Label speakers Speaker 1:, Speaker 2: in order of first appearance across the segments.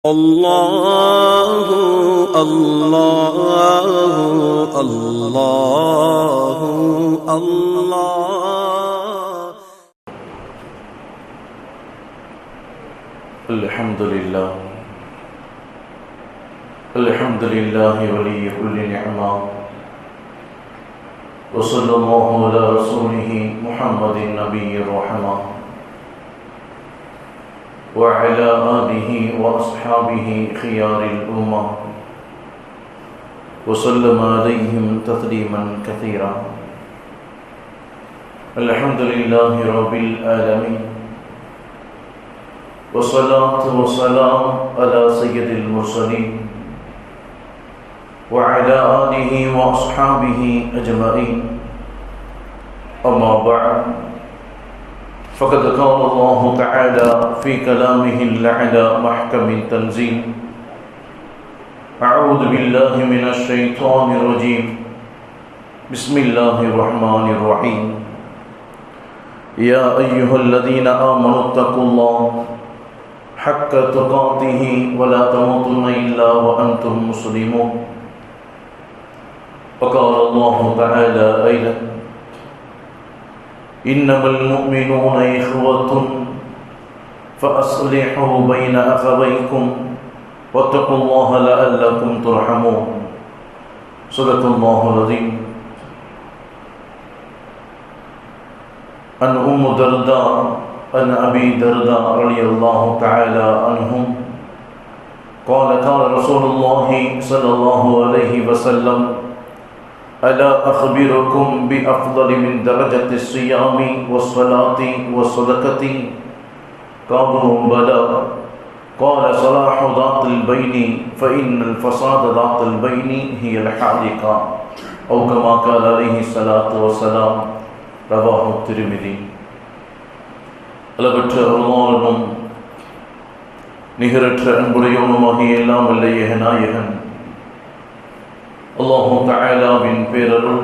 Speaker 1: الله الله الله الله.
Speaker 2: الحمد لله الحمد لله ولي كل نعمة، وصلى الله على رسوله محمد النبي الرحمة وعلى آله وأصحابه خيار الأمة وسلم عليهم تسليما كثيرا. الحمد لله رب العالمين، والصلاة والسلام على سيد المرسلين وعلى آله وأصحابه أجمعين. أما بعد، فقد قال الله تعالى في كلامه الأعلى محكم التنزيل: أعوذ بالله من الشيطان الرجيم، بسم الله الرحمن الرحيم. يا أيها الذين آمنوا اتقوا الله حق تقاته ولا تموتن إلا وأنتم مسلمون. وقال الله تعالى أيضا: إنما المؤمنون إخوة فأصلحوا بين أخويكم واتقوا الله لعلكم ترحمون. صدق الله العظيم. عن أم الدرداء عن أبي الدرداء رضي الله تعالى عنهم قال: قال رسول الله صلى الله عليه وسلم: ألا أخبركم بأفضل من درجة الصيام والصلاة والصدقة؟ قالوا بلى. قال: صلاح ذات البين فإن الفساد ذات البين هي الحالقة، أو كما قال عليه الصلاة والسلام. رواه الترمذي. அளவற்ற அருளாளனும் நிகரற்ற அன்புடையவனுமாகிய எல்லாம் வல்ல ஏகநாயகன் அல்லாஹு தஆலாவின் பேரருள்,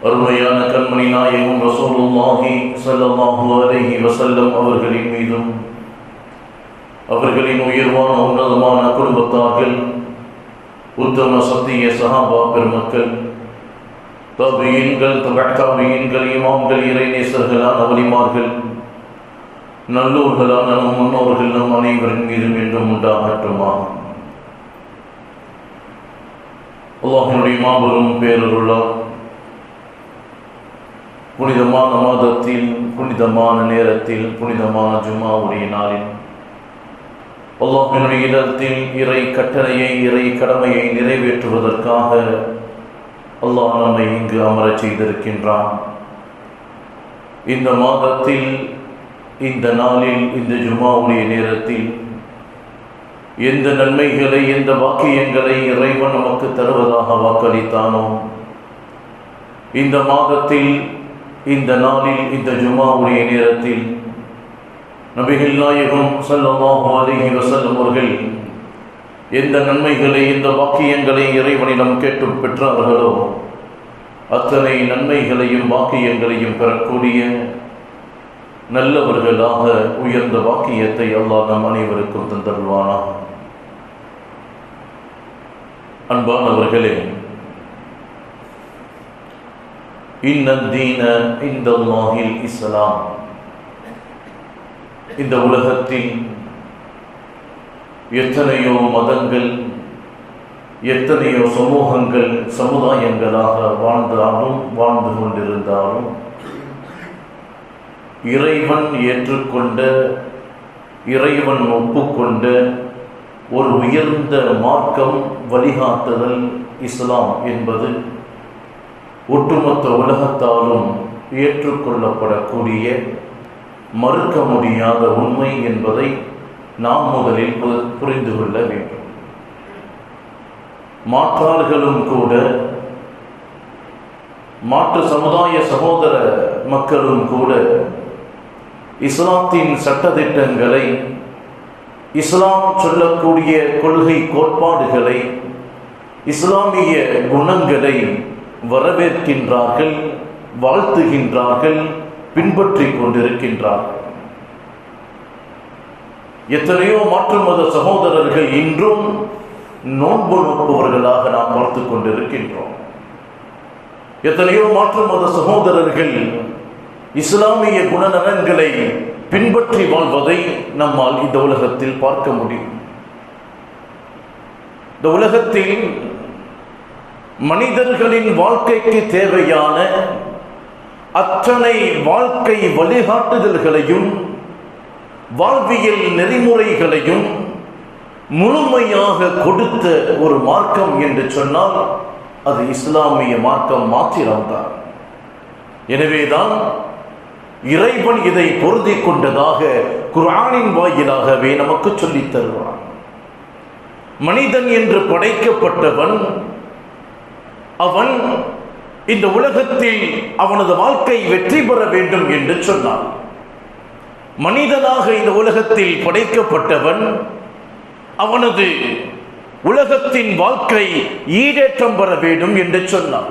Speaker 2: அருமையான கண்மணி நாயகம் ரசூலுல்லாஹி ஸல்லல்லாஹு அலைஹி வஸல்லம் அவர்களின் மீதும், அவர்களின் உயர்வான உன்னதமான குடும்பத்தார்கள், உத்தம சத்திய சஹாபா பெருமக்கள், தாபியீன்கள், தபஅத்தாபியீன்கள், இமாம்கள், இறைநேசர்களான வலிமார்கள், நல்லோர்களான நம் முன்னோர்கள் நம் அனைவரின் மீதும் என்றும் உண்டாகட்டுமா. அல்லாஹ்வினுடைய மாபெரும் பேரருளால் புனிதமான மாதத்தில், புனிதமான நேரத்தில், புனிதமான ஜும்ஆவுடைய நாளில் அல்லாஹ்வினுடைய இடத்தில் இறை கட்டளையை, இறை கடமையை நிறைவேற்றுவதற்காக அல்லாஹ் நம்மை இங்கு அமரச் செய்திருக்கின்றான். இந்த மாதத்தில், இந்த நாளில், இந்த ஜும்ஆவுடைய நேரத்தில் எந்த நன்மைகளை, எந்த வாக்கியங்களை இறைவன் நமக்கு தருவதாக வாக்களித்தானோ, இந்த மாதத்தில், இந்த நாளில், இந்த ஜும்ஆவுடைய நேரத்தில் நபிகள் நாயகம் ஸல்லல்லாஹு அலைஹி வஸல்லம் அவர்கள் எந்த நன்மைகளை, எந்த வாக்கியங்களை இறைவனிடம் கேட்டு பெற்றார்களோ அத்தனை நன்மைகளையும் வாக்கியங்களையும் பெறக்கூடிய நல்லவர்களாக உயர்ந்த வாக்கியத்தை அல்லாஹ் நம் அனைவருக்கும் தந்தருள்வானாக. அன்பானவர்களே, இன்னத்தீன இந்தல்லாஹில் இஸ்லாம். இந்த உலகத்தில் எத்தனையோ மதங்கள், எத்தனையோ சமூகங்கள், சமுதாயங்களாக வாழ்ந்து கொண்டிருந்தாலும் இறைவன் ஏற்றுக்கொண்ட, இறைவன் ஒப்புக்கொண்ட ஒரு உயர்ந்த மார்க்கம், வழிகாட்டுதல் இஸ்லாம் என்பது ஒட்டுமொத்த உலகத்தாலும் ஏற்றுக்கொள்ளப்படக்கூடிய, மறுக்க முடியாத உண்மை என்பதை நாம் முதலில் புரிந்து கொள்ள வேண்டும். மாற்றார்களும் கூட, மாற்று சமுதாய சகோதர மக்களும் கூட இஸ்லாத்தின் சட்டதிட்டங்களை, இஸ்லாம் சொல்லக்கூடிய கொள்கை கோட்பாடுகளை, இஸ்லாமிய குணங்களை வரவேற்கின்றார்கள், வாழ்த்துகின்றார்கள், பின்பற்றிக் கொண்டிருக்கின்றார்கள். எத்தனையோ மாற்று மத சகோதரர்கள் இன்றும் நோன்பு நோக்குபவர்களாக நாம் பார்த்து கொண்டிருக்கின்றோம். எத்தனையோ மாற்று மத சகோதரர்கள் இஸ்லாமிய குணநலன்களை பின்பற்றி வாழ்வதை நம்மால் இந்த உலகத்தில் பார்க்க முடியும். இந்த உலகத்தில் மனிதர்களின் வாழ்க்கைக்கு தேவையான அத்தனை வாழ்க்கை வழிகாட்டுதல்களையும் வாழ்வியல் நெறிமுறைகளையும் முழுமையாக கொடுத்த ஒரு மார்க்கம் என்று சொன்னால் அது இஸ்லாமிய மார்க்கம் மாத்திரம்தான். எனவேதான் இறைவன் இதை பொருந்தி கொண்டதாக குர்ஆனின் வாயிலாகவே நமக்கு சொல்லித் தருவான். மனிதன் என்று படைக்கப்பட்டவன் அவன் இந்த உலகத்தில் அவனது வாழ்க்கை வெற்றி பெற வேண்டும் என்று சொன்னான். மனிதனாக இந்த உலகத்தில் படைக்கப்பட்டவன் அவனது உலகத்தின் வாழ்க்கை ஈடேற்றம் பெற வேண்டும் என்று சொன்னான்.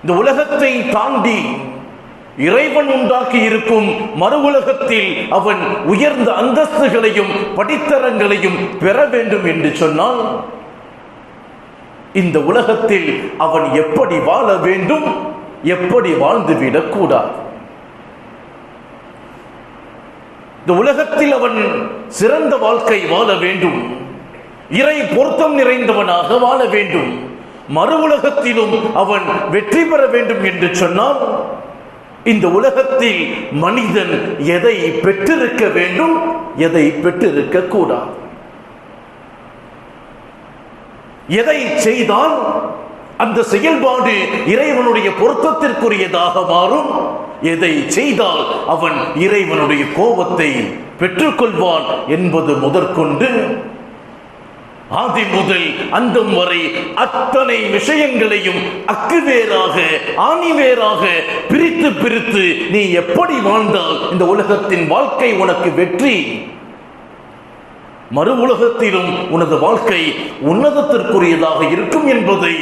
Speaker 2: இந்த உலகத்தை தாண்டி இறைவன் உண்டாக்கி இருக்கும் மறு உலகத்தில் அவன் உயர்ந்த அந்தஸ்துகளையும் படித்தரங்களையும் பெற வேண்டும் என்று சொன்னால் இந்த உலகத்தில் அவன் எப்படி வாழ வேண்டும், எப்படி வாழ்ந்துவிடக் கூடாது. இந்த உலகத்தில் அவன் சிறந்த வாழ்க்கை வாழ வேண்டும், இறை பொருத்தம் நிறைந்தவனாக வாழ வேண்டும், மறு உலகத்திலும் அவன் வெற்றி பெற வேண்டும் என்று சொன்னால் இந்த உலகத்தில் மனிதன் எதை பெற்றிருக்க வேண்டும், எதை பெற்றிருக்க கூடாது, எதை செய்தால் அந்த செயல்பாடு இறைவனுடைய பொருத்தத்திற்குரியதாக மாறும், எதை செய்தால் அவன் இறைவனுடைய கோபத்தை பெற்றுக்கொள்வான் என்பது முதற்கொண்டு ஆதி முதல் அந்தம் வரை அத்தனை விஷயங்களையும் அக்குவேராக ஆணிவேராக பிரித்து பிரித்து நீ எப்படி வாழ்ந்தால் இந்த உலகத்தின் வாழ்க்கை உனக்கு வெற்றி, மறு உலகத்திலும் உனது வாழ்க்கை உன்னதத்திற்குரியதாக இருக்கும் என்பதை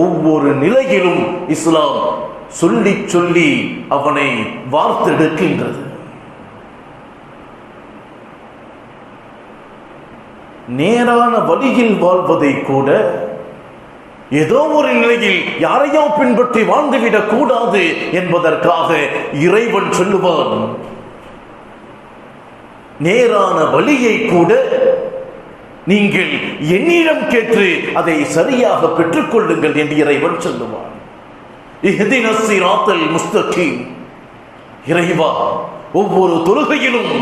Speaker 2: ஒவ்வொரு நிலையிலும் இஸ்லாம் சொல்லி சொல்லி அவனை வார்த்தெடுக்கின்றது. நேரான வழியில் வாழ்வதை கூட ஏதோ ஒரு நிலையில் யாரையோ பின்பற்றி வாழ்ந்துவிடக் கூடாது என்பதற்காக இறைவன் சொல்லுவான், நேரான வழியை கூட நீங்கள் என்னிடம் கேட்டு அதை சரியாக பெற்றுக்கொள்ளுங்கள் என்று இறைவன் சொல்லுவான். இஹ்தினஸ் ஸிராத்தல் முஸ்தகீம். இறைவா, ஒவ்வொரு தொழுகையிலும்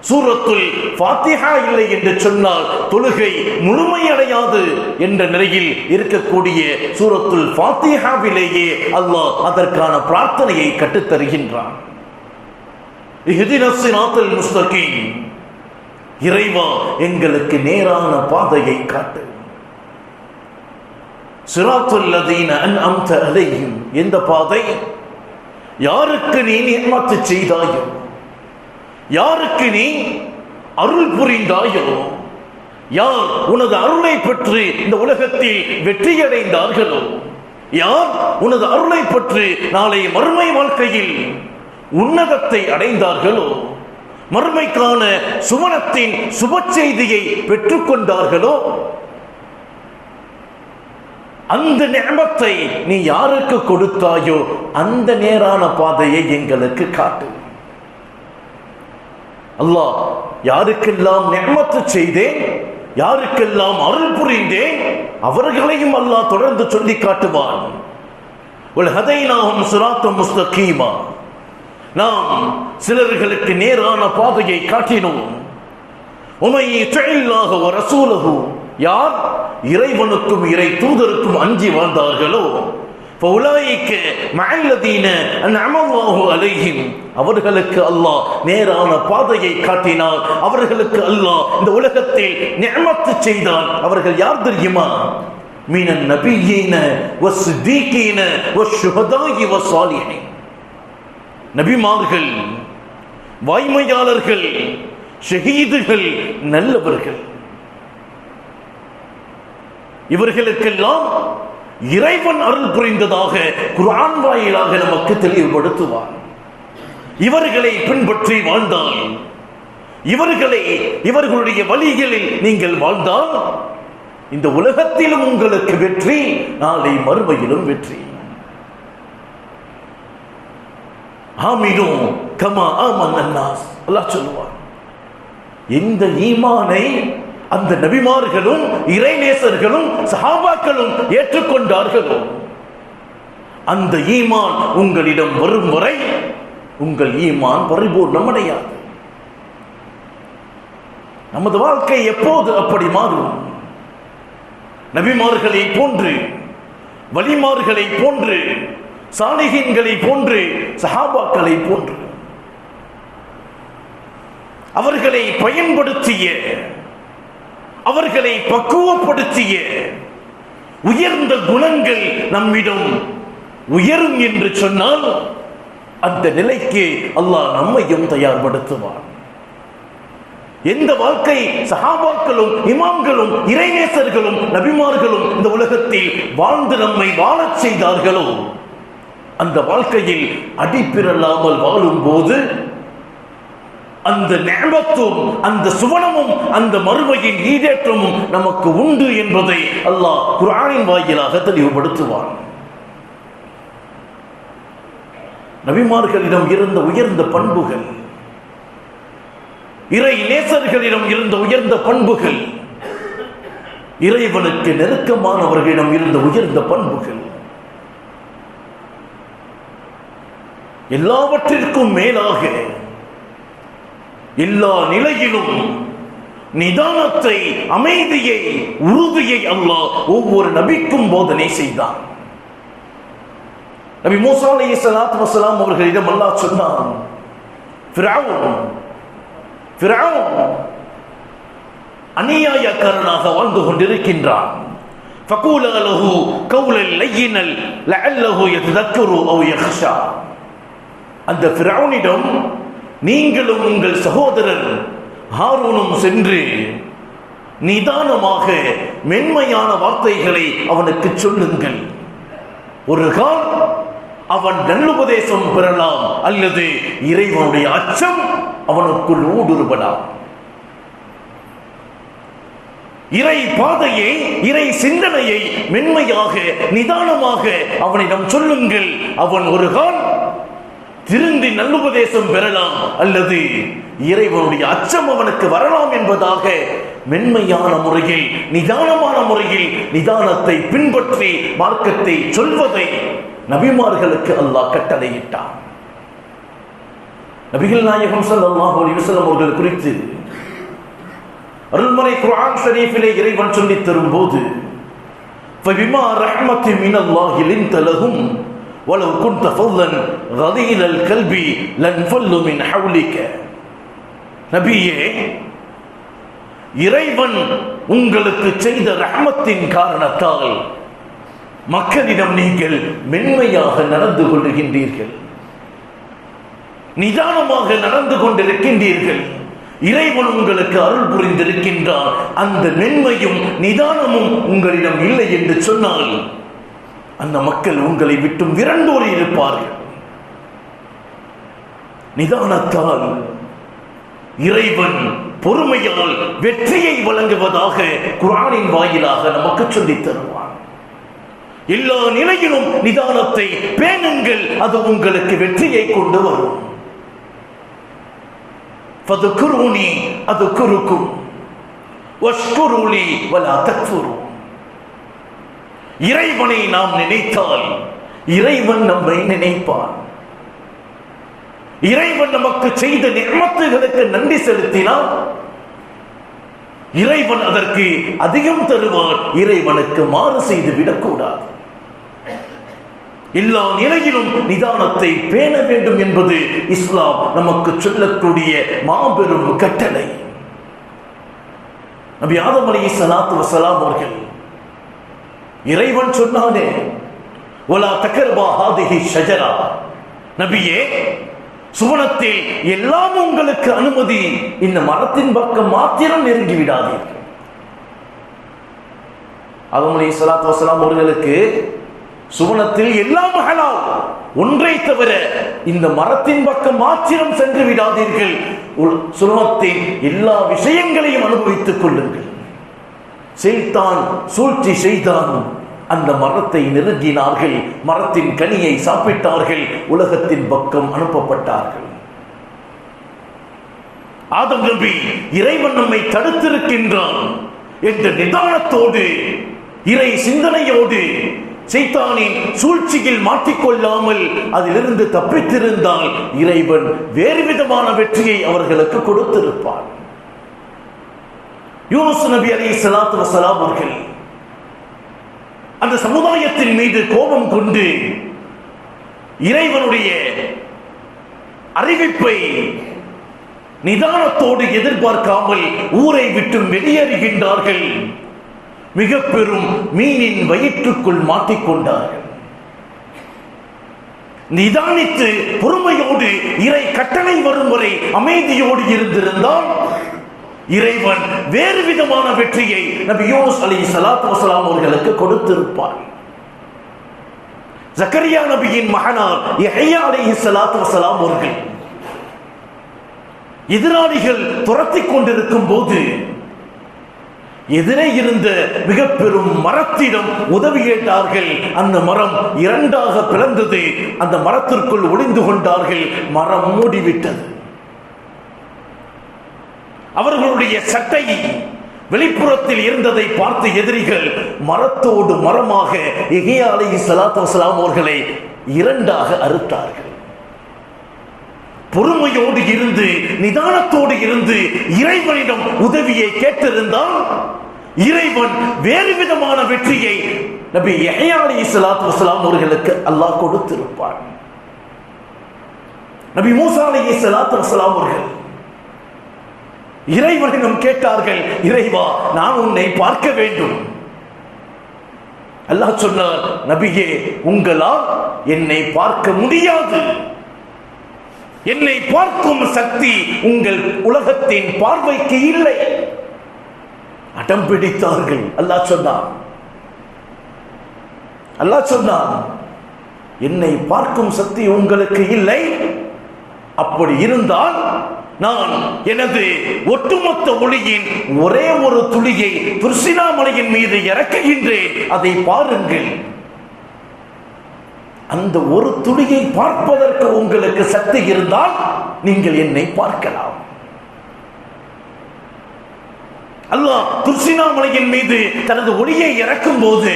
Speaker 2: சூரத்துல் ஃபாத்திஹா இல்லை என்று சொன்னால் தொழுகை முழுமையடையாது என்ற நிலையில் இருக்கக்கூடிய சூரத்துல் ஃபாத்திஹாவிலேயே அல்லாஹ் அதற்கான பிரார்த்தனையை கற்றுத்தருகின்றான். இஹ்தினஸ் ஸிராத்தல் முஸ்தகீம். இறைவா, எங்களுக்கு நேரான பாதையை காட்டு. ஸிராத்துல் லதீன அன்அம்த அலைஹிம். எந்த பாதை? யாருக்கு நீ நிஅமத் செய்தாயோ, யாருக்கு நீ அருள் புரிந்தாயோ, யார் உனது அருளை பெற்று இந்த உலகத்தில் வெற்றியடைந்தார்களோ, யார் உனது அருளை பெற்று நாளை மறுமை வாழ்க்கையில் உன்னதத்தை அடைந்தார்களோ, மறுமைக்கான சுவனத்தின் சுப செய்தியை பெற்றுக்கொண்டார்களோ, அந்த நிஅமத்தை நீ யாருக்கு கொடுத்தாயோ அந்த நேரான பாதையை எங்களுக்கு காட்டு. அல்லாஹ் யாருக்கெல்லாம் நிஅமத் செய்தேன், யாருக்கெல்லாம் அருள் புரிந்தேன் அவர்களையும் அல்லாஹ் தொடர்ந்து சொல்லி காட்டுவான். வல் ஹதைனாஹும் ஸிராத்தம் முஸ்தகீமா. நாம் சிலர்களுக்கு நேரான பாதையை காட்டினோம். உமை யுதில்லாஹு வ ரசூலஹு. யார் இறைவனுக்கும் இறை தூதருக்கும் அஞ்சி வாழ்ந்தார்களோ ஃபௌலாயிக மஅல்லதீன அன்அமல்லாஹு அலைஹிம். அவர்களுக்கு அல்லாஹ் நேரான பாதையை காட்டினார். அவர்களுக்கு அல்லாஹ் இந்த உலகத்தில் நிஅமத் செய்தான். அவர்கள் யார் தெரியுமா? மீனன் நபியீன வஸ்ஸிதீகீன வஷ்ஷுஹதாஇ வஸ்ஸாலிஹீன். நபிமார்கள், வாய்மையாளர்கள், ஷஹீதுகள், நல்லவர்கள். இவர்களுக்கெல்லாம் இறைவன் அருள் புரிந்ததாக குர்ஆன் வாயிலாக நமக்கு தெளிவுபடுத்துவார். இவர்களை பின்பற்றி வாழ்ந்தால் இவர்களுடைய வழிகளில் நீங்கள் வாழ்ந்தால் இந்த உலகத்திலும் உங்களுக்கு வெற்றி, நாளை மறுமையிலும் வெற்றி. ஆமீனு கமா ஆமன்னன் நாஸ், அல்லாஹ் சொல்லுவார். எந்த ஈமானை அந்த நபிமார்களும் இறைநேசர்களும் சஹாபாக்களும் ஏற்றுக்கொண்டார்களோ அந்த ஈமான் உங்களிடம் வரும் வரை உங்கள் ஈமான் பரிபூர்ணம் அடையாது. நமது வாழ்க்கை எப்போது அப்படி மாறும்? நபிமார்களை போன்று, வலிமார்களை போன்று, சாலிஹீன்களை போன்று, சஹாபாக்களை போன்று அவர்களை பயன்படுத்திய, அவர்களை பக்குவப்படுத்திய உயர்ந்த குணங்கள் நம்மிடம் உயரும் என்று சொன்னால் அந்த நிலைக்கு அல்லாஹ் நம்மையும் தயார்படுத்துவார். எந்த வாழ்க்கை சஹாபாக்களும் இமாம்களும் இறைநேசர்களும் நபிமார்களும் இந்த உலகத்தில் வாழ்ந்து நம்மை வாழச் செய்தார்களோ அந்த வாழ்க்கையில் அடிப்பிரலாமல் வாழும் போது அந்த நிஅமத்தும் அந்த சுவனமும் அந்த மறுமையின் ஈடேற்றமும் நமக்கு உண்டு என்பதை அல்லாஹ் குர்ஆனின் வாயிலாக தெளிவுபடுத்துவார். நபிமார்களிடம் இருந்த உயர்ந்த பண்புகள், இறை நேசர்களிடம் இருந்த உயர்ந்த பண்புகள், இறைவனுக்கு நெருக்கமானவர்களிடம் இருந்த உயர்ந்த பண்புகள், எல்லாவற்றிற்கும் மேலாக எல்லா நிலையிலும் நிதானத்தை, அமைதியை, உறுதியை அல்லாஹ் ஒவ்வொரு நபிக்கும் போதனை செய்தான். நபி மூசா அலைஹிஸ்ஸலாத்து வஸலாம் அவர்களிடம் அல்லாஹ் சொன்னான், ஃபிரௌன் அநியாயக்காரனாக வாழ்ந்து கொண்டிருக்கின்றான். ஃபகூலா லஹு கௌலன் லய்யினல் லஅல்லஹு யததக்கரு அவ் யக்ஷா. அந்த ஃபிரௌனிடம் நீங்களும் உங்கள் சகோதரர் ஹாரூனும் சென்று நிதானமாக மென்மையான வார்த்தைகளை அவனுக்கு சொல்லுங்கள். ஒரு கால் அவன் நல்லுபதேசம் பெறலாம், அல்லது இறைவனுடைய அச்சம் அவனுக்குள் ஊடுருவலாம். இறை பாதையை, இறை சிந்தனையை மென்மையாக நிதானமாக அவனிடம் சொல்லுங்கள். அவன் ஒரு கால் திருந்தி நல்லுபதேசம் பெறலாம், அல்லது இறைவனுடைய அச்சம் அவனுக்கு வரலாம் என்பதாக மென்மையான முறையில், நிதானமான முறையில் நிதானத்தை பின்பற்றி மார்க்கத்தை சொல்வதை நபிமார்களுக்கு அல்லாஹ் கட்டளையிட்டான். நபிகள் நாயகம் ஸல்லல்லாஹு அலைஹி வஸல்லம் அவர்கள் குறித்து அருள்மறை குர்ஆன் ஷரீஃபிலே இறைவன் சொல்லித் தரும்போது, ஃபபிமா ரஹ்மத்தின் மினல்லாஹி லின்த லஹும் வலவ் குன்த ஃபல்லன் கலீலல் கல்பி லன்ஃபல்லு மின் ஹவ்லிக. நபியே, இறைவன் உங்களுக்கு செய்த ரஹ்மத்தின் காரணத்தால் மக்களிடம் நீங்கள் மென்மையாக நடந்து கொள்கின்றீர்கள், நிதானமாக நடந்து கொண்டிருக்கின்றீர்கள். இறைவன் உங்களுக்கு அருள் புரிந்திருக்கின்றார். அந்த மென்மையும் நிதானமும் உங்களிடம் இல்லை என்று சொன்னால் அந்த மக்கள் உங்களை விட்டும் விரண்டோடி இருப்பார்கள். நிதானத்தால் இறைவன் பொறுமையால் வெற்றியை வழங்குவதாக குர்ஆனின் வாயிலாக நமக்கு சொல்லித் தருவான். எல்லா நிலையிலும் நிதானத்தை பேணுங்கள், அது உங்களுக்கு வெற்றியை கொண்டு வரும். ஃபதுகுருனி அதுகுருக்கும் வஷ்குருலி வலா தக்ஃபுரு. இறைவனை நாம் நினைத்தால் இறைவன் நம்மை நினைப்பான். இறைவன் நமக்கு செய்த நிஅமத்துகளுக்கு நன்றி செலுத்தினால் இறைவன் அதற்கு அதிகம் தருவார். இறைவனுக்கு மாறு செய்து விடக்கூடாது. எல்லா நிலையிலும் நிதானத்தை பேண வேண்டும் என்பது இஸ்லாம் நமக்கு சொல்லக்கூடிய மாபெரும் கட்டளை. நபி ஆதம் அலைஹிஸ்ஸலாத்து வஸலாம் அவர்கள் இறைவன் சொன்னானே, வலா தக்ரபா ஹாதிஹி ஷஜரா, நபியே சுவனத்தில் எல்லாம் உங்களுக்கு அனுமதி, இந்த மரத்தின் பக்கம் மாத்திரம் நெருங்கி விடாதீர்கள். ஆதம் அலைஹிஸ்ஸலாத்து வஸலாம் அவர்களுக்கு சுவனத்தில் எல்லாம் ஹலால், ஒன்றை தவிர இந்த மரத்தின் பக்கம் மாத்திரம் சென்று விடாதீர்கள், சுவனத்தின் எல்லா விஷயங்களையும் அனுபவித்துக் கொள்ளுங்கள். ஷைத்தான் சூழ்ச்சி செய்தான், அந்த மரத்தை நெருங்கினார்கள், மரத்தின் கனியை சாப்பிட்டார்கள், உலகத்தின் பக்கம் அனுப்பப்பட்டார்கள். ஆதம் நபி இறைவன் நம்மை தடுத்திருக்கின்றான் என்ற நிதானத்தோடு, இறை சிந்தனையோடு, சைத்தானின் சூழ்ச்சியில் மாட்டிக்கொள்ளாமல் அதிலிருந்து தப்பித்திருந்தால் இறைவன் வேறு விதமான வெற்றியை அவர்களுக்கு கொடுத்திருப்பார். யூனுஸ் நபி அலைஹிஸ்ஸலாத்து வஸலாம் அவர்கள் அந்த சமுதாயத்தின் மீது கோபம் கொண்டு இறைவனுடைய அறிவிப்பை நிதானத்தோடு எதிர்பார்க்காமல் ஊரை விட்டு வெளியேறுகின்றார்கள். மிக பெரும் மீனின் வயிற்றுக்குள் மாட்டிக்கொண்டார்கள். நிதானித்து பொறுமையோடு இறை கட்டளை வரும் வரை அமைதியோடு இருந்திருந்தால் இறைவன் வேறு விதமான வெற்றியை நபி யூனுஸ் அலைஹிஸ்ஸலாத்து வஸலாம் அவர்களுக்கு கொடுத்திருப்பார். ஜக்கரியா நபியின் மகனார் யஹ்யா அலைஹிஸ்ஸலாத்து வஸலாம் அவர்கள் எதிராளிகள் துரத்திக் கொண்டிருக்கும் போது எதிரே இருந்த மிக பெரும் மரத்திடம் உதவி கேட்டார்கள். அந்த மரம் இரண்டாக பிளந்தது. அந்த மரத்திற்குள் ஒளிந்து கொண்டார்கள். மரம் மூடிவிட்டது. அவர்களுடைய சட்டை வெளிப்புறத்தில் இருந்ததை பார்த்து எதிரிகள் மரத்தோடு மரமாக யஹ்யா அலைஹிஸ்ஸலாத்து வஸலாம் அவர்களை இரண்டாக அறுத்தார்கள். பொறுமையோடு இருந்து நிதானத்தோடு இருந்து இறைவனிடம் உதவியை கேட்டிருந்தால் இறைவன் வேறு விதமான வெற்றியை நபி யஹ்யா அலைஹிஸ்ஸலாத்து வஸலாம் அவர்களுக்கு அல்லாஹ் கொடுத்திருப்பார். நபி மூசா அலைஹிஸ்ஸலாத்து வஸலாம் அவர்கள் இறைவனிடம் கேட்டார்கள், இறைவா, நான் உன்னை பார்க்க வேண்டும். அல்லாஹ் சொன்னார், நபியே, உங்களால் என்னை பார்க்க முடியாது. என்னை பார்க்கும் சக்தி உங்கள் உலகத்தின் பார்வைக்கு இல்லை. அடம் பிடித்தார்கள். அல்லாஹ் சொன்னான், என்னை பார்க்கும் சக்தி உங்களுக்கு இல்லை. அப்படி இருந்தால் நான் எனது ஒட்டுமொத்த ஒளியின் ஒரே ஒரு துளியை துர்சினாமலையின் மீது இறக்குகின்றேன், அதை பாருங்கள். அந்த ஒரு துளியை பார்ப்பதற்கு உங்களுக்கு சக்தி இருந்தால் நீங்கள் என்னை பார்க்கலாம். அல்லாஹ் துர்சினாமலையின் மீது தனது ஒளியை இறக்கும் போது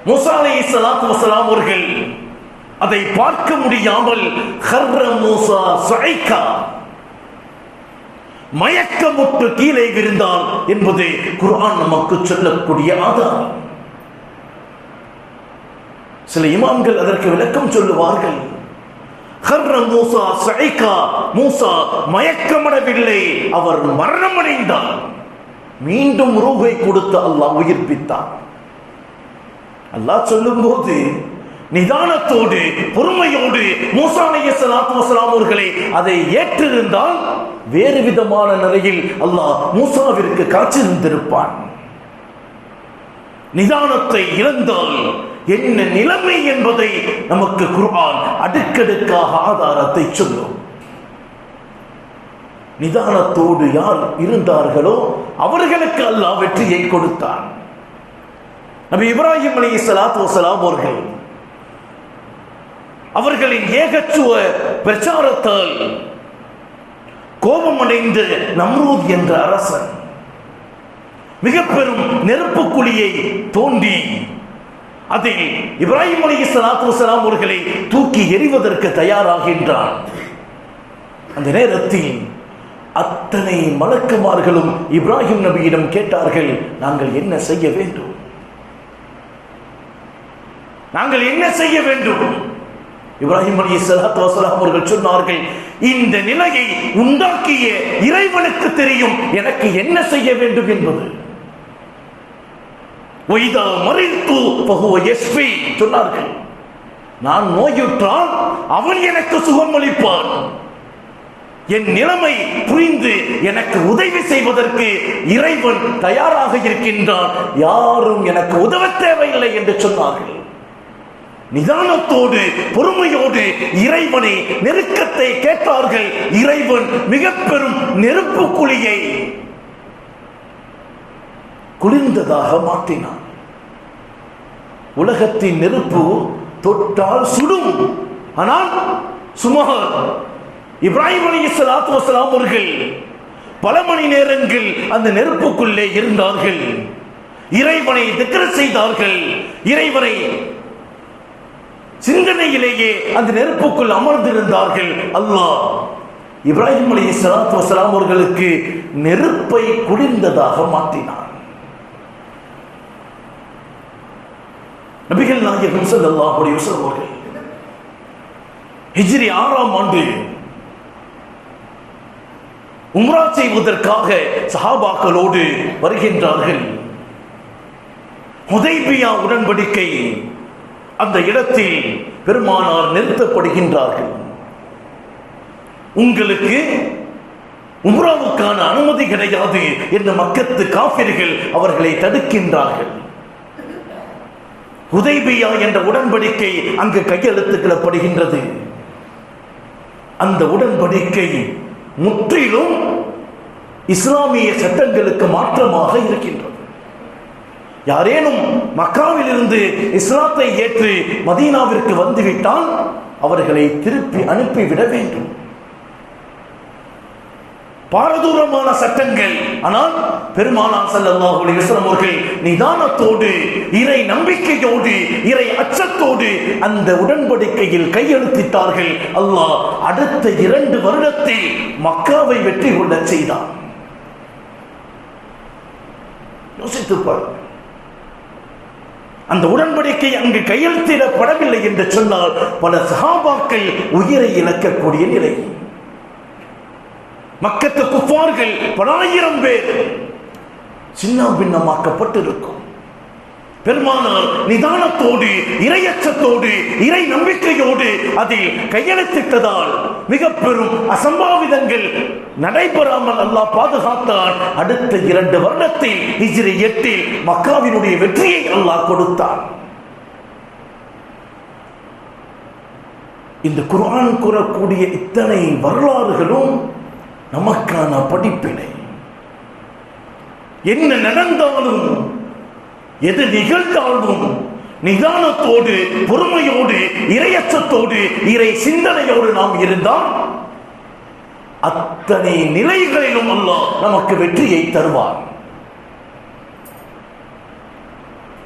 Speaker 2: மூசா அலைஹிஸ்ஸலாத்து வஸலாம் அவர்கள் அதை பார்க்க முடியாமல் ஹர்ர மூசா ஸைகா, மயக்கமுற்று கீழே விழுந்தார் என்பது குர்ஆன் நமக்கு சொல்லக்கூடிய ஆதாரம். சில இமாம்கள் அதற்கு விளக்கம் சொல்லுவார்கள். ஹர்ர மூசா ஸைகா, மூசா மயக்கமடையவில்லை, அவர் மரணமடைந்தார். மீண்டும் ரூஹை கொடுத்து அல்லாஹ் உயிர்ப்பித்தார். அல்லாஹ் சொல்லும் போது நிதானத்தோடு பொறுமையோடு மூசா அலைஹிஸ்ஸலாத்து வஸலாம் அவர்களை அதை ஏற்றிருந்தால் வேறு விதமான நிலையில் அல்லாஹ் மூசாவிற்கு காட்சியிருந்திருப்பான். நிதானத்தை இழந்தால் என்ன நிலைமை என்பதை நமக்கு குர்ஆன் அடுக்கடுக்காக ஆதாரத்தை சொல்லும். நிதானத்தோடு யார் இருந்தார்களோ அவர்களுக்கு அல்லாஹ் வெற்றியை கொடுத்தான். நபி இப்ராஹிம் அலைஹிஸ்ஸலாத்து வஸலாம் அவர்களின் ஏகத்துவ பிரச்சாரத்தால் கோபமடைந்த நம்ரூத் என்ற அரசன் மிக பெரும் நெருப்பு குழியை தோண்டி அதில் இப்ராஹிம் அலைஹிஸ்ஸலாத்து வஸலாம் அவர்களை தூக்கி எறிவதற்கு தயாராகின்றான். அந்த நேரத்தில் அத்தனை மலக்குமார்களும் இப்ராஹிம் நபியிடம் கேட்டார்கள், நாங்கள் என்ன செய்ய வேண்டும்? நாங்கள் என்ன செய்ய வேண்டும்? இப்ராஹிம் அலைஹிஸ்ஸலாத்து வஸலாம் அவர்கள் சொன்னார்கள், இந்த நிலையை உண்டாக்கிய இறைவனுக்கு தெரியும் எனக்கு என்ன செய்ய வேண்டும் என்பது. வைதா மரித்து ஃபஹுவ யஸ்ஃபி சொன்னார்கள், நான் நோயுற்றால் அவன் எனக்கு சுகம் அளிப்பான். என் நிலைமை புரிந்து எனக்கு உதவி செய்வதற்கு இறைவன் தயாராக இருக்கின்றான், யாரும் எனக்கு உதவ தேவையில்லை என்று சொன்னார்கள். நிதானத்தோடு பொறுமையோடு இறைவனை நெருக்கத்தை கேட்டார்கள். இறைவன் மிக பெரும் நெருப்பு குழியை குளிர்ந்ததாக மாற்றினான். உலகத்தின் நெருப்பு தொட்டால் சுடும். ஆனால் சுமார் இப்ராஹிம் அலைஹிஸ்ஸலாத்து வஸலாம் அவர்கள் பல மணி நேரங்கள் அந்த நெருப்புக்குள்ளே இருந்தார்கள். இறைவனை திக்ர் செய்தார்கள். இறைவனை சிந்தனையிலேயே அந்த நெருப்புக்குள் அமர்ந்திருந்தார்கள். அல்லாஹ் இப்ராஹிம் அலைஹிஸ்ஸலாத்து வஸலாம் அவர்களுக்கு நெருப்பை குளிர்ந்ததாக மாற்றினார். நபிகள் நாயகம் ஸல்லல்லாஹு அலைஹி வஸல்லம் அவர்கள் ஹிஜ்ரி 6ஆம் ஆண்டு உம்ரா செய்வதற்காக சஹாபாக்களோடு வருகின்றார்கள். ஹுதைபியா உடன்படிக்கை அந்த இடத்தில் பெருமானார் நிறுத்தப்படுகின்றார்கள். உங்களுக்கு உம்ராவுக்கான அனுமதி கிடையாது என்று மக்கத்து காஃபிர்கள் அவர்களை தடுக்கின்றார்கள். ஹுதைபியா என்ற உடன்படிக்கை அங்கு கையெழுத்துக்கிடப்படுகின்றது. அந்த உடன்படிக்கை முற்றிலும் இஸ்லாமிய சட்டங்களுக்கு மாற்றமாக இருக்கின்றது. யாரேனும் மக்காவில் இருந்து இஸ்லாத்தை ஏற்று மதீனாவிற்கு வந்துவிட்டால் அவர்களை திருப்பி அனுப்பிவிட வேண்டும். பாரதூரமான சட்டங்கள். ஆனால் பெருமானார் ஸல்லல்லாஹு அலைஹி வஸல்லம் அவர்கள் நிதானத்தோடு இறை நம்பிக்கையோடு இறை அச்சத்தோடு அந்த உடன்படிக்கையில் கையெழுத்திட்டார்கள். அல்லாஹ் அடுத்த 2 வருடத்தில் மக்காவை வெற்றி கொள்ள செய்தார். யோசித்து பாருங்கள். அந்த உடன்படிக்கை அங்கு கையெழுத்திடப்படவில்லை என்று சொன்னால் பல சஹாபாக்கள் உயிரை இழக்கக்கூடிய நிலை. மக்கத்து குஃபார்கள் பல ஆயிரம் பேர் சின்ன பின்னமாக்கப்பட்டிருக்கும். பெருமானார் நிதானத்தோடு இறையச்சத்தோடு இறை நம்பிக்கையோடு அதில் கையெழுத்திட்டதால் மிக பெரும் அசம்பாவிதங்கள் நடைபெறாமல் அல்லாஹ் பாதுகாத்தான். அடுத்த 2 வருடத்தில் ஹிஜ்ரி 8 மக்காவினுடைய வெற்றியை அல்லாஹ் கொடுத்தான். இந்த குர்ஆன் கூறக்கூடிய இத்தனை வரலாறுகளும் நமக்கான படிப்பினை. என்ன நடந்தாலும் எது நிகழ்ந்தாலும் நிதானத்தோடு பொறுமையோடு இறையச்சத்தோடு இறை சிந்தனையோடு நாம் இருந்தால் அத்தனை நிலைகளிலும் அல்லாஹ் நமக்கு வெற்றியை தருவார்.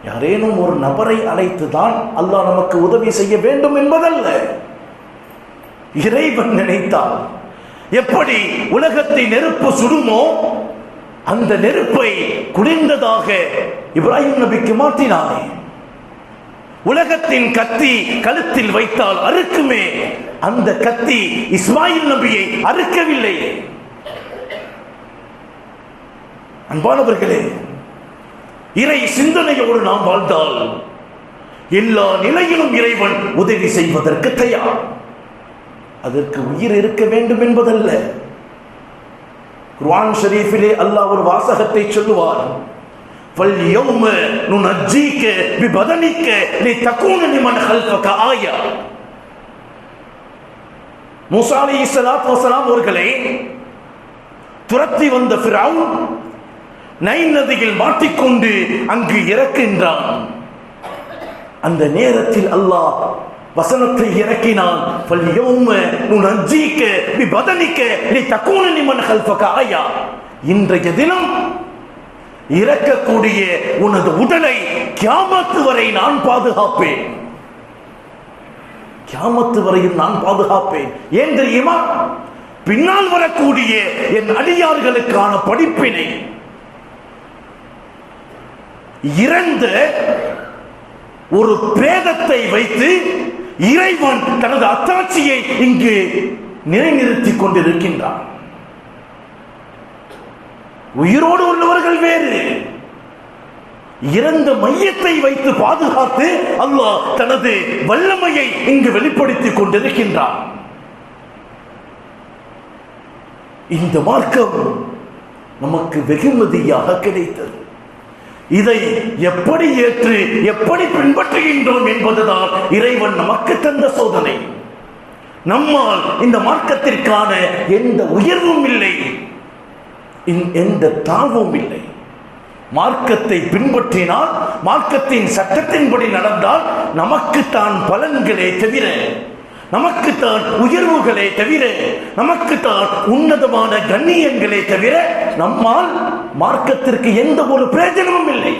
Speaker 2: யாரேனும் ஒரு நபரை அழைத்துதான் அல்லாஹ் நமக்கு உதவி செய்ய வேண்டும் என்பதல்ல. இறைவன் நினைத்தால் எப்படி உலகத்தை நெருப்பு சுடுமோ அந்த நெருப்பை குளிர்ந்ததாக இப்ராஹிம் நபிக்கு மாற்றினானே. உலகத்தின் கத்தி கழுத்தில் வைத்தால் அறுக்குமே, அந்த கத்தி இஸ்மாயில் நபியை அறுக்கவில்லை. அன்பானவர்களே, இறை சிந்தனையோடு நாம் வாழ்ந்தால் எல்லா நிலையிலும் இறைவன் உதவி செய்வதற்கு தயார். அதற்கு உயிர் இருக்க வேண்டும் என்பதல்ல. குர்ஆன் ஷரீஃபிலே அல்லாஹ் ஒரு வாசகத்தை சொல்லுவார். فَالْيَوْمَ نُنَجِّيكَ بِبَدَنِكَ لِتَكُونَ لِمَنْ خَلْفَكَ آيَةً. மூசா அலைஹிஸ்ஸலாத்து வஸலாம் அவர்களை துரத்தி வந்த ஃபிரௌன் நைல் நதியில் மாட்டிக்கொண்டு அங்கு இறக்கின்றான். அந்த நேரத்தில் அல்லாஹ் வசனத்தை இறக்கினான். فَالْيَوْمَ نُنَجِّيكَ بِبَدَنِكَ لِتَكُونَ لِمَنْ خَلْفَكَ آيَةً. இன்றைய தினம் இறக்கக்கூடிய உனது உடலை கியாமத்து வரை நான் பாதுகாப்பேன். கியாமத்து வரையும் நான் பாதுகாப்பேன். ஏன் தெரியுமா? பின்னால் வரக்கூடிய என் அடியார்களுக்கான படிப்பினை. இறந்த ஒரு பிரேதத்தை வைத்து இறைவன் தனது அத்தாட்சியை இங்கு நிலைநிறுத்திக் கொண்டிருக்கின்றான். உயிரோடு உள்ளவர்கள் வேறு, இறந்த மையத்தை வைத்து பாதுகாத்து அல்லாஹ் தனது வல்லமையை இங்கு வெளிப்படுத்திக் கொண்டிருக்கின்றான். இந்த மார்க்கம் நமக்கு வெகுமதியாக கிடைத்தது. இதை எப்படி ஏற்று எப்படி பின்பற்றுகின்றோம் என்பதுதான் இறைவன் நமக்கு தந்த சோதனை. நம்மால் இந்த மார்க்கத்திற்கான எந்த உயர்வும் இல்லை, எந்த தாழ்வும் இல்லை. மார்க்கத்தை பின்பற்றினால், மார்க்கத்தின் சட்டத்தின்படி நடந்தால் நமக்குத்தான் பலன்களே தவிர, நமக்குத்தான் உயர்வுகளே தவிர, நமக்குத்தான் உன்னதமான கண்ணியங்களே தவிர நம்மால் மார்க்கத்திற்கு எந்த ஒரு பிரயோஜனமும் இல்லை.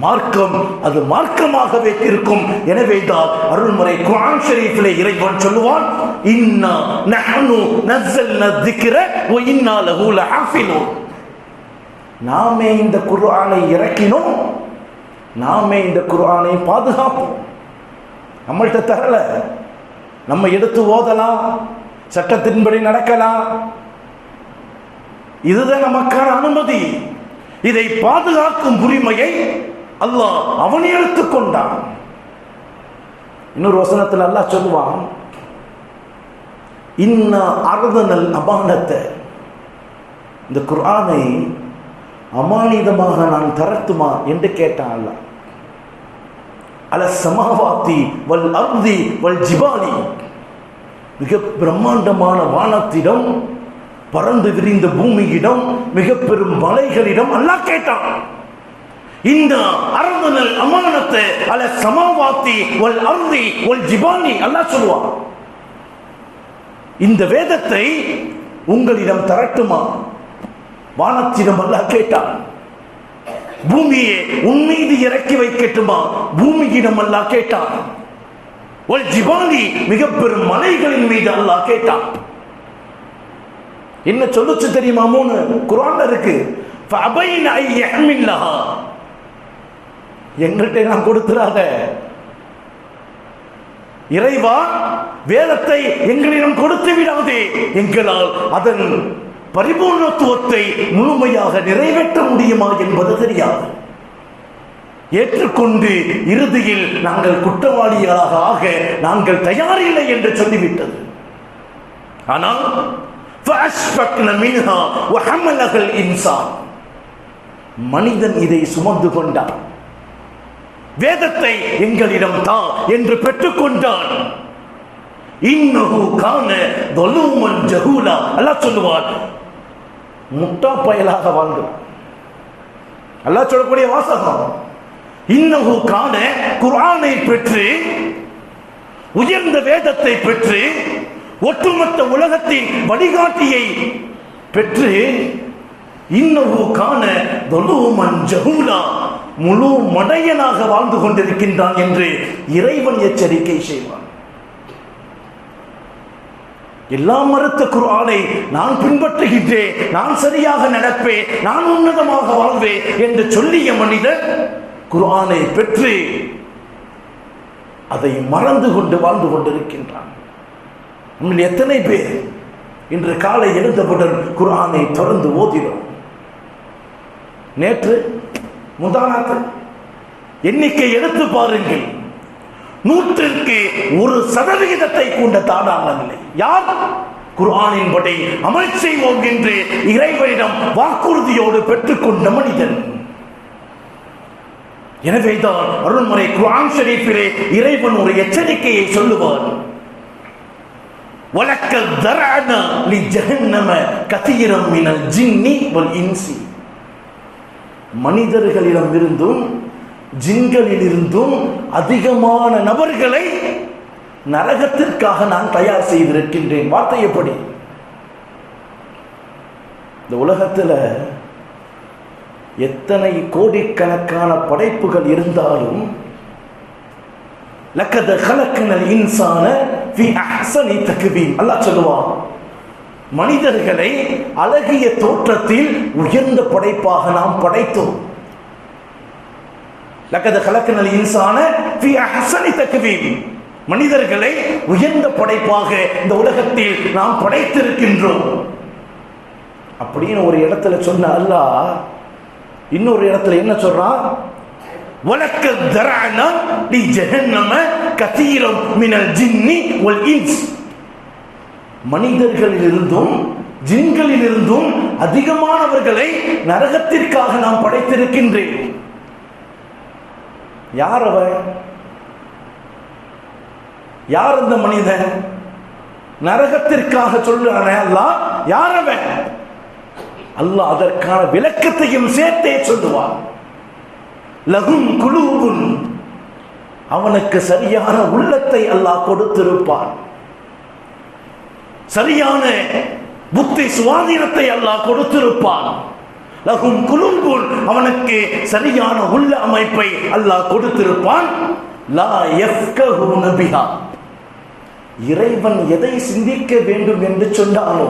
Speaker 2: மார்க்கம் அது மார்க்கமாகவே இருக்கும். எனவேதான் அருள்முறை குர்ஆன் ஷரீஃபிலே இறைவன் சொல்லுவான், இன்னா நஹ்னு நஸல்னா ذிக்ர வ இன்னா லஹு லஹாஃபிலூன். நாமே இந்த குர்ஆனை இறக்கினோம், நாமே இந்த குர்ஆனை பாதுகாப்போம். நம்மள்கிட்ட தரல, நம்ம எடுத்து ஓதலாம், சட்டத்தின்படி நடக்கலாம், இதுதான் நமக்கான அனுமதி. இதை பாதுகாக்கும் உரிமையை அல்லாஹ் அவன் எடுத்துக் கொண்டான். இன்னொரு வசனத்தில் அல்லாஹ் சொல்லுவான், இன்னா அர்தனல் அமானத்தை, இந்த குர்ஆனை அமானிதமாக நான் தரட்டுமா என்று கேட்டான் அல்லாஹ். அல சமாவாத்தி வல் அர்தி வல் ஜிபாலி, மிக பிரம்மாண்டமான வானத்திடம், பறந்து விரிந்த பூமியிடம், மிக பெரும் மலைகளிடம் அல்லாஹ் கேட்டான். இந்த அர்தனல் அமானத்தை அல சமாவாத்தி வல் அர்தி வல் ஜிபாலி, அல்லாஹ் சொல்லுவான், இந்த வேதத்தை உங்களிடம் தரட்டுமா? வானத்திடம் அல்லாஹ் கேட்டான். பூமியை உன் மீது இறக்கி வைக்கட்டுமா? பூமியிடம் அல்லாஹ் கேட்டான். வல் ஜிபாலி, மிக பெரும் மலைகளின் மீது அல்லாஹ் கேட்டான். என்ன சொல்லுச்சு தெரியுமா? 3 குர்ஆன்ல இருக்கு. ஃபஅபைன ஐ யஹ்மிலஹா, எங்கள்கிட்ட நான் கொடுத்துறாத இறைவா, வேதத்தை எங்களிடம் கொடுத்து விடாதே, எங்களால் அதன் பரிபூர்ணத்துவத்தை முழுமையாக நிறைவேற்ற முடியுமா என்பது தெரியாது. ஏற்றுக்கொண்டு இறுதியில் நாங்கள் குற்றவாளிகளாக ஆக நாங்கள் தயாரில்லை என்று சொல்லிவிட்டது. ஆனால் மனிதன் இதை சுமந்து கொண்டான். வேதத்தை எங்களிடம் தா என்று பெற்றுக்கொண்டான். இன்னஹு கான ظلومًا جهولا, அல்லாஹ் சொல்லுவான், முட்டா பயலாக வாழ்ந்தான். அல்லாஹ் சொல்லக்கூடிய வாசகம், இன்னஹு கான, குர்ஆனை பெற்று, உயர்ந்த வேதத்தை பெற்று, ஒட்டுமொத்த உலகத்தின் வழிகாட்டியை பெற்று, இன்னஹு கான ظلومًا جهولا, முழு மடையனாக வாழ்ந்து கொண்டிருக்கின்றான் என்று இறைவன் எச்சரிக்கை செய்வான். எல்லாம் மறுத்த குர்ஆனை நான் பின்பற்றுகின்றேன், நான் சரியாக நடப்பேன், நான் உன்னதமாக வாழ்வேன் என்று சொல்லிய மனிதன் குர்ஆனை பெற்று அதை மறந்து கொண்டு வாழ்ந்து கொண்டிருக்கின்றான். நம்மில் எத்தனை பேர் இன்று காலை எழுந்தவுடன் குர்ஆனை தொடர்ந்து ஓதினோம்? நேற்று முந்தானாத்து எண்ணிக்கை எடுத்து பாருங்கள், 100% கொண்ட தாடாளவில்லை. யார் குர்ஆனின் படி அமல் செய்வோம் என்று இறைவனிடம் வாக்குறுதியோடு பெற்றுக்கொண்ட மனிதன். எனவேதான் அருள்முறை குர்ஆன் ஷரீஃபிலே இறைவன் ஒரு எச்சரிக்கையை சொல்லுவார். வலக்கத் தரஅனா லிஜஹன்னம கதீரம் மினல் ஜின்னி வல் இன்சி, மனிதர்களிடம் இருந்தும் ஜின்களில் இருந்தும் அதிகமான நபர்களை நரகத்திற்காக நான் தயார் செய்திருக்கின்றேன். வார்த்தை எப்படி? இந்த உலகத்தில் எத்தனை கோடிக்கணக்கான படைப்புகள் இருந்தாலும் லக்கத கலக்கனல் இன்சான ஃபி அஹ்ஸனி தக்வீம், அல்லாஹ் சொல்லுவான், மனிதர்களை அழகிய தோற்றத்தில் உயர்ந்த படைப்பாக நாம் படைத்தோம். லக்கத கலக்கனல் இன்சான ஃபி அஹ்ஸனி தக்வீம், மனிதர்களை உயர்ந்த படைப்பாக இந்த உலகத்தில் நாம் படைத்திருக்கின்றோம் அப்படின்னு ஒரு இடத்துல சொன்ன அல்லாஹ் இன்னொரு இடத்துல என்ன சொல்றான்? வலக்கத் தரஅனா லிஜஹன்னம கதீரம் மினல் ஜின்னி வல் இன்ஸ், மனிதர்களிலிருந்தும் ஜின்களில் இருந்தும் அதிகமானவர்களை நரகத்திற்காக நாம் படைத்திருக்கின்றேன். யார் அவன்? யார் அந்த மனிதன்? நரகத்திற்காக சொல்றானே அல்லாஹ், யார் அவன்? அல்லாஹ் அதற்கான விளக்கத்தையும் சேர்த்தே சொல்லுவான். லகும் குலூபுன், அவனுக்கு சரியான உள்ளத்தை அல்லாஹ் கொடுத்திருப்பான். சரியான புத்தி சுவாதீனத்தை அல்லாஹ் கொடுத்திருப்பான். லகும் குலூபுன், அவனுக்கு சரியான உள்ள அமைப்பை அல்லாஹ் கொடுத்திருப்பான். லா யஃப்கஹூன பிஹா, இறைவன் எதை சிந்திக்க வேண்டும் என்று சொன்னானோ,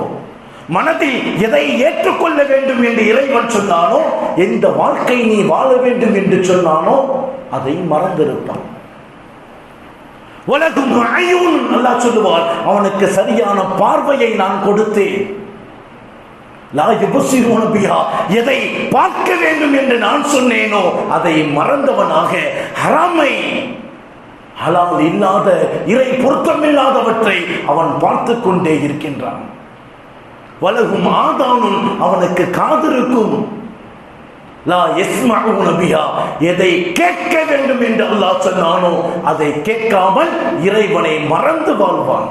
Speaker 2: மனதில் எதை ஏற்றுக்கொள்ள வேண்டும் என்று இறைவன் சொன்னானோ, எந்த வாழ்க்கை நீ வாழ வேண்டும் என்று சொன்னானோ அதை மறந்திருப்பான். உலகும் அயூன், அல்லாஹ் சொல்லுவார், அவனுக்கு சரியான பார்வையை நான் கொடுத்தேன். லா யுபஸிரூன பிஹா, எதை பார்க்க வேண்டும் என்று நான் சொன்னேனோ அதை மறந்தவனாக ஹராமை, ஹலால் இல்லாத இறை பொருத்தமில்லாதவற்றை அவன் பார்த்து கொண்டே இருக்கின்றான். வலகும் ஆதானும், அவனுக்கு காது இருக்கும். லா யஸ்மஊன பிஹா, எதை கேட்க வேண்டும் என்று அல்லாஹ் சொன்னானோ அதை கேட்காமல் இறைவனை மறந்து வாழ்வான்.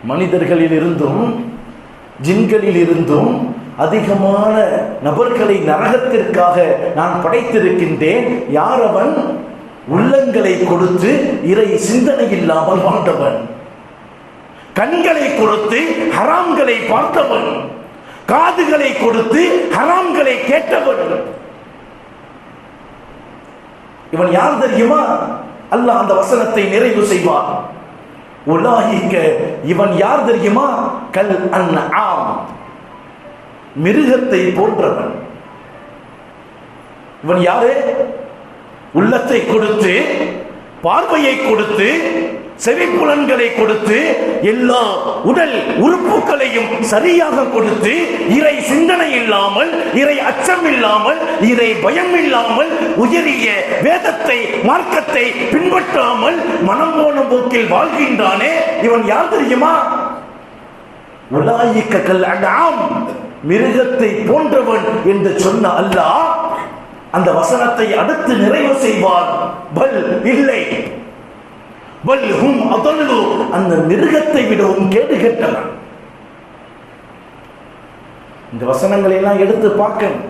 Speaker 2: மனிதர்களில் இருந்தும் ஜின்களில் இருந்தும் அதிகமான நபர்களை நரகத்திற்காக நான் படைத்திருக்கின்றேன். யார் அவன்? உள்ளங்களை கொடுத்து இறை சிந்தனை இல்லாமல் வாழ்ந்தவன், கண்களை கொடுத்து ஹராம்களை பார்த்தவன், காதுகளை கொடுத்து ஹராம்களை கேட்டவன். இவன் யார் தெரியுமா? அல்லாஹ் அந்த வசனத்தை நிறைவு செய்வான். உலாஹிக, இவன் யார் தெரியுமா? கல் அன்ஆம், மிருகத்தை போன்றவன். இவன் யாரு? உள்ளத்தை கொடுத்து, பார்வையை கொடுத்து, செவிப்புலன்களை கொடுத்து, எல்லா உடல் உறுப்புகளையும் சரியாக கொடுத்து, இறை சிந்தனை இல்லாமல், இறை அச்சம் இல்லாமல், இறை பயம் இல்லாமல், உயரிய வேதத்தை மார்க்கத்தை பின்பற்றாமல் மனம் போன போக்கில் வாழ்கின்றானே, இவன் யார் தெரியுமா? உலாயிக கல் அன்ஆம், மிருகத்தை போன்றவன் என்று சொன்ன அல்லாஹ் அந்த வசனத்தை அடுத்து நிறைவு செய்வார். பல், இல்லை, பல் ஹும் அதல்லு, அந்த மிருகத்தை விடவும் கேடு கெட்டவன். இந்த வசனங்களை எல்லாம் எடுத்து பார்க்கணும்.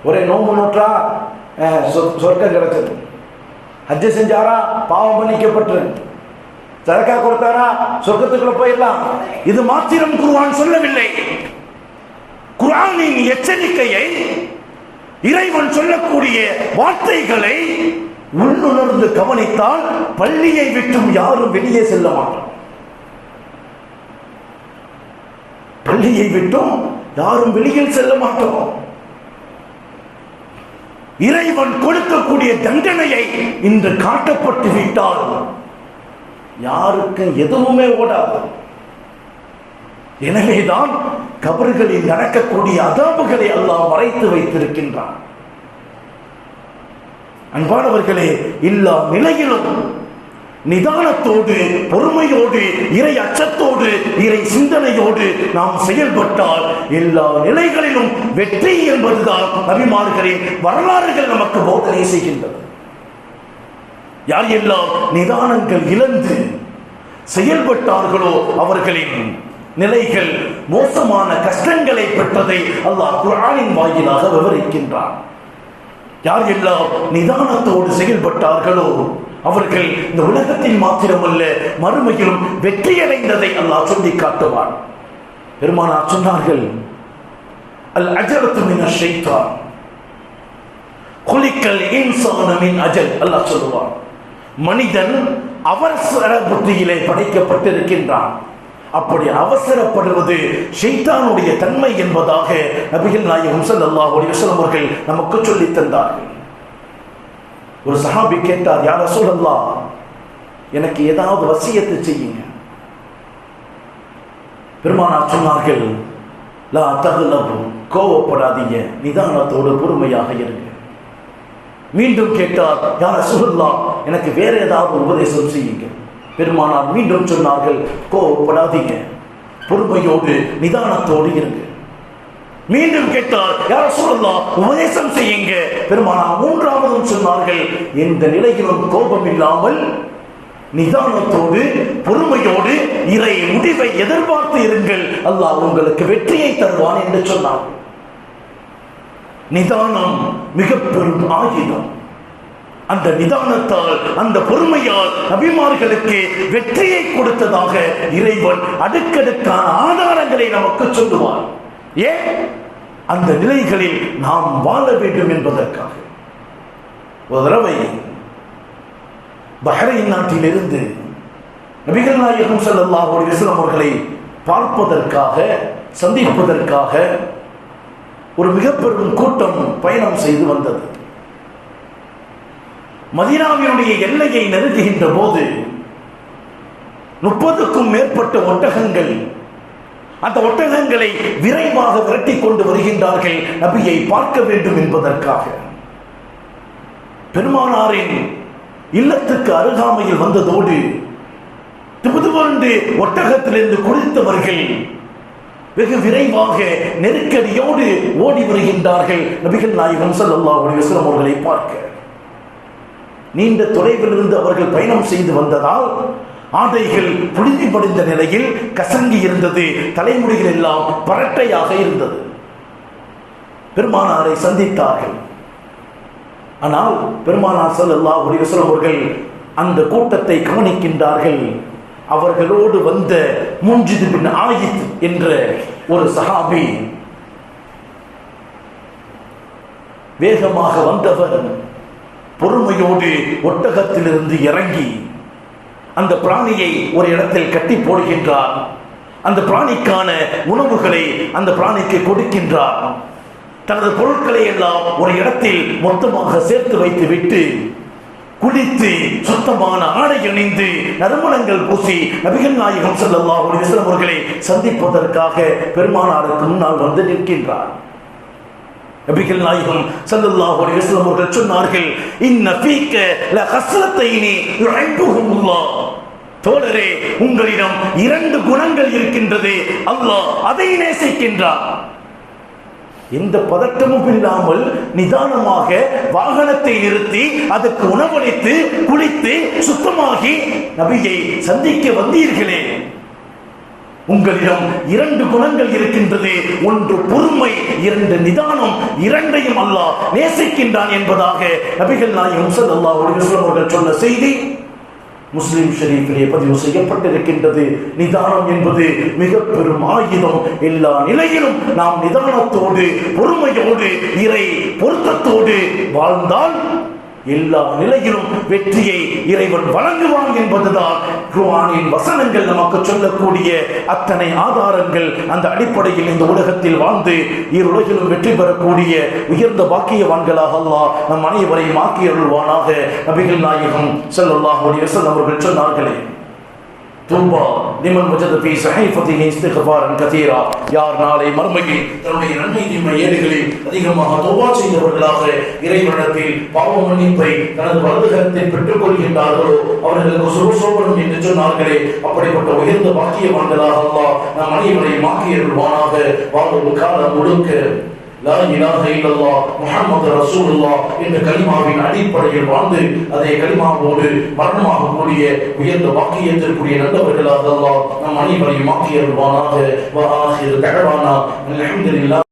Speaker 2: ஒரே நோம்பு நோற்றா சொர்க்கம் கிடைச்சது, ஹஜ்ஜு செஞ்சாரா பாவம் மன்னிக்கப்பட்டு, சதக்கா கொடுத்தாரா சொர்க்கத்துக்குள்ள போயிடலாம். இது மாத்திரம் குர்ஆன் சொல்லவில்லை. குர்ஆனின் எச்சரிக்கையை, இறைவன் சொல்லக்கூடிய வார்த்தைகளை உள்ளுணர்ந்து கவனித்தால் பள்ளியை விட்டும் யாரும் வெளியே செல்ல மாட்டோம். பள்ளியை விட்டும் யாரும் வெளியில் செல்ல மாட்டோம். இறைவன் கொடுக்கக்கூடிய தண்டனையை இன்று காட்டப்பட்டு விட்டால் யாருக்கும் எதுவுமே ஓடாது. எனவேதான் கபர்களில் நடக்கக்கூடிய அதாபுகளை அல்லாஹ் மறைத்து வைத்திருக்கின்றான். அன்பானவர்களே, எல்லா நிலையிலும் நிதானத்தோடு, பொறுமையோடு, இறை அச்சத்தோடு, இறை சிந்தனையோடு நாம் செயல்பட்டால் எல்லா நிலைகளிலும் வெற்றி என்பதுதான் நபிமார்களின் வரலாறுகள் நமக்கு போதனை செய்கின்றது. யார் எல்லாம் நிதானங்கள் இழந்து செயல்பட்டார்களோ அவர்களின் நிலைகள் மோசமான கஷ்டங்களை பெற்றதை அல்லாஹ் குர்ஆனின் வாயிலாக விவரிக்கின்றான். யார் எல்லாம் நிதானத்தோடு செயல்பட்டார்களோ அவர்கள் இந்த உலகத்தில் மாத்திரமல்ல மறுமையிலும் வெற்றியடைந்ததை அல்லாஹ் சொல்லி காட்டுவான். பெருமானார் சொன்னார்கள், அல் அஜலத்து மினஷ் ஷைத்தான் குலிக்கல் இன்சான மின் அஜல். அல்லாஹ் சொல்லுவான், மனிதன் அவசர புத்தியிலே படைக்கப்பட்டிருக்கின்றான். அப்படி அவசரப்படுவது ஷைத்தானுடைய தன்மை என்பதாக நபிகள் நாயகம் ஸல்லல்லாஹு அலைஹி வஸல்லம் அவர்கள் நமக்கு சொல்லி தந்தார்கள். ஒரு சஹாபி கேட்டார், யா ரசூலல்லாஹ், எனக்கு ஏதாவது வசியத்து செய்யுங்க. பெருமானார் சொன்னார்கள், லா தக்லபு, கோவப்படாதீங்க, நிதானத்தோடு பொறுமையாக இருங்க. மீண்டும் கேட்டார், யா ரசூலல்லாஹ், எனக்கு வேற ஏதாவது உபதேசம் செய்யுங்க. பெருமானார் மீண்டும் சொன்னார்கள், கோபப்படாதீங்க, பொறுமையோடு நிதானத்தோடு இருங்க. மீண்டும் கேட்டார், யா ரசூலல்லாஹ் உபதேசம் செய்யுங்க. பெருமானார் மூன்றாவதும் சொன்னார்கள், எந்த நிலையிலும் கோபம் இல்லாமல் நிதானத்தோடு பொறுமையோடு இறை முடிவை எதிர்பார்த்து இருங்கள், அல்லாஹ் உங்களுக்கு வெற்றியை தருவான் என்று சொன்னார். நிதானம் மிக பெரும் ஆயுதம். அந்த நிதானத்தால், அந்த பொறுமையால் நபிமார்களுக்கு வெற்றியை கொடுத்ததாக இறைவன் அடுக்கடுக்கான ஆதாரங்களை நமக்கு சொல்லுவார். ஏன்? அந்த நிலைகளில் நாம் வாழ வேண்டும் என்பதற்காக. ஒரு தடவை பஹ்ரைன் நாட்டிலிருந்து நபிகள் நாயகம் ஸல்லல்லாஹு அலைஹி வஸல்லம் அவர்களை பார்ப்பதற்காக, சந்திப்பதற்காக ஒரு மிக பெரும் கூட்டம் பயணம் செய்து வந்தது. மதீனாவினுடைய எல்லையை நெருங்குகின்ற போது 30க்கும் மேற்பட்ட ஒட்டகங்கள், அந்த ஒட்டகங்களை விரைவாக விரட்டி கொண்டு வருகின்றார்கள் நபியை பார்க்க வேண்டும் என்பதற்காக. பெருமானாரின் இல்லத்துக்கு அருகாமையில் வந்ததோடு திபுதுவண்டு ஒட்டகத்திலிருந்து குளித்தவர்கள் வெகு விரைவாக நெருக்கடியோடு ஓடி வருகின்றார்கள் நபிகள் நாயகம் ஸல்லல்லாஹு அலைஹி வஸல்லம் அவர்களை பார்க்க. நீண்ட தொலைவில் இருந்து அவர்கள் பயணம் செய்து வந்ததால் ஆடைகள் புழுதி படிந்த நிலையில் கசங்கி இருந்தது, தலைமுடிகள் எல்லாம் பரட்டையாக இருந்தது. பெருமானாரை சந்தித்தார்கள். ஆனால் பெருமானார் ஸல்லல்லாஹு அலைஹி வஸல்லம் அவர்கள் அந்த கூட்டத்தை கவனிக்கின்றார்கள். அவர்களோடு வந்த முன்ஜித் பின் ஆயித் என்ற ஒரு சஹாபி, வேகமாக வந்தவர் பொறுமையோடு ஒட்டகத்திலிருந்து இறங்கி அந்த பிராணியை ஒரு இடத்தில் கட்டி போடுகின்றார். அந்த பிராணிக்கான உணவுகளை அந்த பிராணிக்கு கொடுக்கின்றார். தனது பொருட்களை எல்லாம் ஒரு இடத்தில் மொத்தமாக சேர்த்து வைத்து விட்டு குளித்து சுத்தமான ஆடை அணிந்து நறுமணங்கள் பூசி நபிகள் நாயகம் ஸல்லல்லாஹு அலைஹி வஸல்லம் அவர்களை சந்திப்பதற்காக பெருமானாருக்கு முன்னால் வந்து நிற்கின்றார். நபிகள் நாயகம் ஸல்லல்லாஹு அலைஹி வஸல்லம் அவர்கள் சொன்னார்கள், இன்ன ஃபீக லகஸ்லத்தைனி யுஹிப்புஹுல்லாஹ். தோழரே, உங்களிடம் 2 குணங்கள் இருக்கின்றது, அல்லாஹ் அதை நேசிக்கின்றார். எந்த பதட்டமும் இல்லாமல் நிதானமாக வாகனத்தை நிறுத்தி அதற்கு உணவளித்து குளித்து சுத்தமாகி நபியை சந்திக்க வந்தீர்களே, உங்களிடம் 2 குணங்கள் இருக்கின்றது, ஒன்று பொறுமை, 2 நிதானம், 2ஐயும் அல்லாஹ் நேசிக்கின்றான் என்பதாக நபிகள் நாயகம் ஸல்லல்லாஹு அலைஹி வஸல்லம் அவர்கள் சொன்ன செய்தி முஸ்லிம் ஷரீஃபிலே பதிவு செய்யப்பட்டிருக்கின்றது. நிதானம் என்பது மிக பெரும் ஆயுதம். எல்லா நிலையிலும் நாம் நிதானத்தோடு பொறுமையோடு இறை பொருத்தத்தோடு வாழ்ந்தால் எல்லா நிலையிலும் வெற்றியை இறைவன் வழங்குவான் என்பதுதான் குர்ஆனின் வசனங்கள் நமக்கு சொல்லக்கூடிய அத்தனை ஆதாரங்கள். அந்த அடிப்படையில் இந்த உலகத்தில் வாழ்ந்து இருலகிலும் வெற்றி பெறக்கூடிய உயர்ந்த பாக்கியவான்களாக அல்லாஹ் நம் அனைவரையும் ஆக்கி அருள்வானாக. நபிகள் நாயகம் ஸல்லல்லாஹு அலைஹி வஸல்லம் அவர்கள் சொன்னார்களே, தூபா லிமன் வஜத ஃபீ ஸஹீஃபத்திஹி இஸ்திக்ஃபாரன் கதீரா. யார் நாளை மறுமையில் தன்னுடைய நன்மை தீமை ஏடுகளில் அதிகமாக தௌபா செய்தவர்களாக இறைவனிடத்தில் பாவ மன்னிப்பை தனது வலதுகரத்தில் பெற்றுக் கொள்கின்றார்களோ அவர்களுக்கு சுபசோபனம் என்று சொன்னார்களே, அப்படிப்பட்ட உயர்ந்த பாக்கியவான்களாக அல்லாஹ் நம் அனைவரையும் ஆக்கி அருள்வானாக. வாழும் காலம் முழுக்க லா இலாஹ இல்லல்லாஹ் முஹம்மது ரசூலுல்லாஹ் என்ற கலிமாவின் அடிப்படையில் வாழ்ந்து அதே கலிமாவோடு மரணமாக கூடிய உயர்ந்த வாக்கியத்திற்குரிய நல்லவர்களாக அல்லாஹ் நம் அனைவரையும் ஆக்கி அருள்வானாக. வ ஆகிரு தஅவானா அல்ஹம்துலில்லாஹ்.